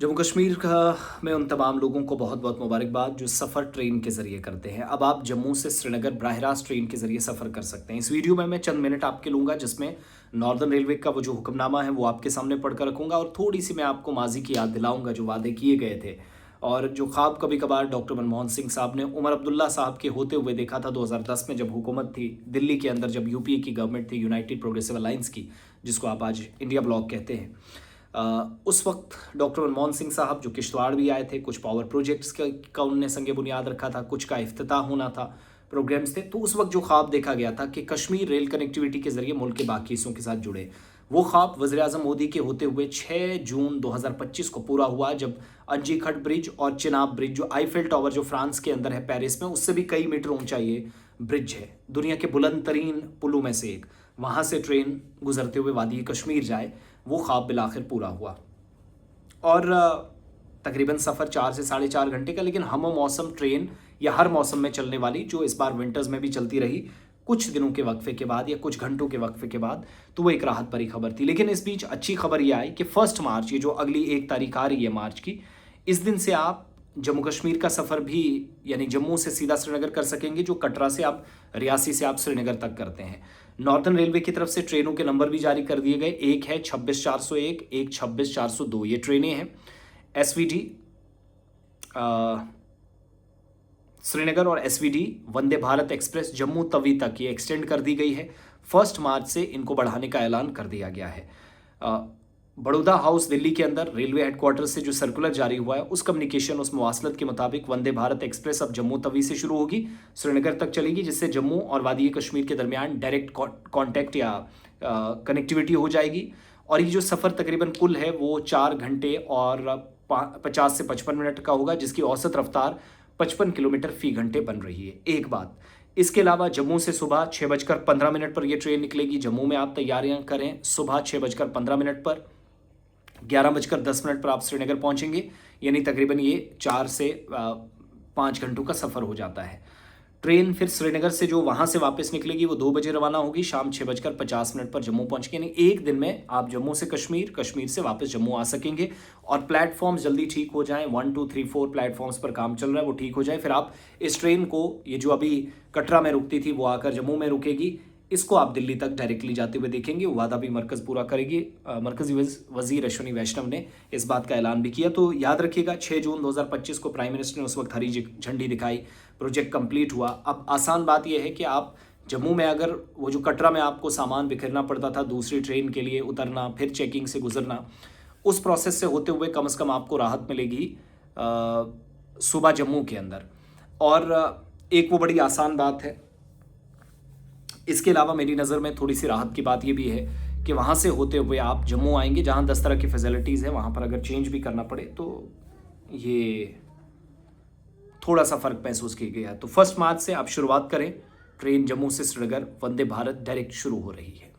जम्मू कश्मीर का में उन तमाम लोगों को बहुत बहुत मुबारकबाद जो सफ़र ट्रेन के ज़रिए करते हैं। अब आप जम्मू से श्रीनगर बराह रास्त ट्रेन के ज़रिए सफ़र कर सकते हैं। इस वीडियो में मैं चंद मिनट आपके लूँगा जिसमें नॉर्दर्न रेलवे का वो जो हुक्मनामा है वो आपके सामने पढ़कर रखूँगा और थोड़ी सी मैं आपको माजी की याद दिलाऊँगा जो वादे किए गए थे और जो ख्वाब कभी कभार डॉक्टर मनमोहन सिंह साहब ने उमर अब्दुल्ला साहब के होते हुए देखा था 2010 में जब हुकूमत थी दिल्ली के अंदर, जब यूपीए की गवर्नमेंट थी यूनाइटेड प्रोग्रेसिव अलायंस की, जिसको आप आज इंडिया ब्लॉक कहते हैं। उस वक्त डॉक्टर मनमोहन सिंह साहब जो किश्तवाड़ भी आए थे, कुछ पावर प्रोजेक्ट्स का उनने संगे बुनियाद रखा था, कुछ का इफ्तिताह होना था, प्रोग्राम्स थे। तो उस वक्त जो ख्वाब देखा गया था कि कश्मीर रेल कनेक्टिविटी के जरिए मुल्क के बाकी हिस्सों के साथ जुड़े, वो ख्वाब वज़ीर आज़म मोदी के होते हुए 6 जून 2025 को पूरा हुआ, जब अंजी खट ब्रिज और चिनाब ब्रिज, जो आईफिल टावर जो फ्रांस के अंदर है पेरिस में, उससे भी कई मीटर ऊंचा ये ब्रिज है, दुनिया के बुलंद तरीन पुलों में से एक, वहाँ से ट्रेन गुजरते हुए वादी कश्मीर जाए, वो ख्वाब बिलाखिर पूरा हुआ। और तकरीबन सफ़र 4 से 4.5 घंटे का, लेकिन हम मौसम ट्रेन या हर मौसम में चलने वाली, जो इस बार विंटर्स में भी चलती रही कुछ दिनों के वक्फे के बाद या कुछ घंटों के वक्फे के बाद, तो वो एक राहत भरी खबर थी। लेकिन इस बीच अच्छी खबर ये आई कि 1 मार्च, ये जो अगली 1 तारीख आ रही है मार्च की, इस दिन से आप जम्मू कश्मीर का सफ़र भी, यानी जम्मू से सीधा श्रीनगर कर सकेंगे, जो कटरा से आप, रियासी से आप श्रीनगर तक करते हैं। नॉर्दर्न रेलवे की तरफ से ट्रेनों के नंबर भी जारी कर दिए गए। एक है 26/401, एक 26/402, ये ट्रेनें हैं। एसवीडी श्रीनगर और एसवीडी वंदे भारत एक्सप्रेस जम्मू तवी तक ये एक्सटेंड कर दी गई है। 1 मार्च से इनको बढ़ाने का ऐलान कर दिया गया है। बड़ौदा हाउस दिल्ली के अंदर रेलवे हेडक्वार्टर से जो सर्कुलर जारी हुआ है, उस कम्युनिकेशन, उस मवासलत के मुताबिक वंदे भारत एक्सप्रेस अब जम्मू तवी से शुरू होगी, श्रीनगर तक चलेगी, जिससे जम्मू और वादी कश्मीर के दरमियान डायरेक्ट कॉन्टैक्ट या कनेक्टिविटी हो जाएगी। और ये जो सफ़र तकरीबन कुल है वो 4 घंटे और 50 से 55 मिनट का होगा, जिसकी औसत रफ्तार 55 किलोमीटर फी घंटे बन रही है। एक बात, इसके अलावा जम्मू से सुबह 6:15 पर यह ट्रेन निकलेगी। जम्मू में आप तैयारियां करें, सुबह 6:15 पर, 11:10 पर आप श्रीनगर पहुंचेंगे, यानी तकरीबन ये 4 से 5 घंटों का सफ़र हो जाता है। ट्रेन फिर श्रीनगर से जो वहाँ से वापस निकलेगी वो 2 बजे रवाना होगी, शाम 6:50 पर जम्मू पहुँचेंगे, यानी एक दिन में आप जम्मू से कश्मीर, कश्मीर से वापस जम्मू आ सकेंगे। और प्लेटफॉर्म्स जल्दी ठीक हो जाएं, 1 2 3 4 प्लेटफॉर्म्स पर काम चल रहा है, वो ठीक हो जाए, फिर आप इस ट्रेन को, ये जो अभी कटरा में रुकती थी वो आकर जम्मू में रुकेगी, इसको आप दिल्ली तक डायरेक्टली जाते हुए देखेंगे। वो वादा भी मरकज़ पूरा करेगी। मरकज़ी वज़ीर अश्विनी वैष्णव ने इस बात का ऐलान भी किया। तो याद रखिएगा, 6 जून 2025 को प्राइम मिनिस्टर ने उस वक्त हरी झंडी दिखाई, प्रोजेक्ट कंप्लीट हुआ। अब आसान बात यह है कि आप जम्मू में, अगर वो जो कटरा में आपको सामान बिखेरना पड़ता था, दूसरी ट्रेन के लिए उतरना, फिर चेकिंग से गुजरना, उस प्रोसेस से होते हुए कम से कम आपको राहत मिलेगी सुबह जम्मू के अंदर। और एक वो बड़ी आसान बात है। इसके अलावा मेरी नज़र में थोड़ी सी राहत की बात ये भी है कि वहाँ से होते हुए आप जम्मू आएंगे, जहाँ 10 तरह की फैसिलिटीज़ हैं, वहाँ पर अगर चेंज भी करना पड़े तो ये थोड़ा सा फ़र्क महसूस किया गया है। तो 1 मार्च से आप शुरुआत करें, ट्रेन जम्मू से श्रीनगर वंदे भारत डायरेक्ट शुरू हो रही है।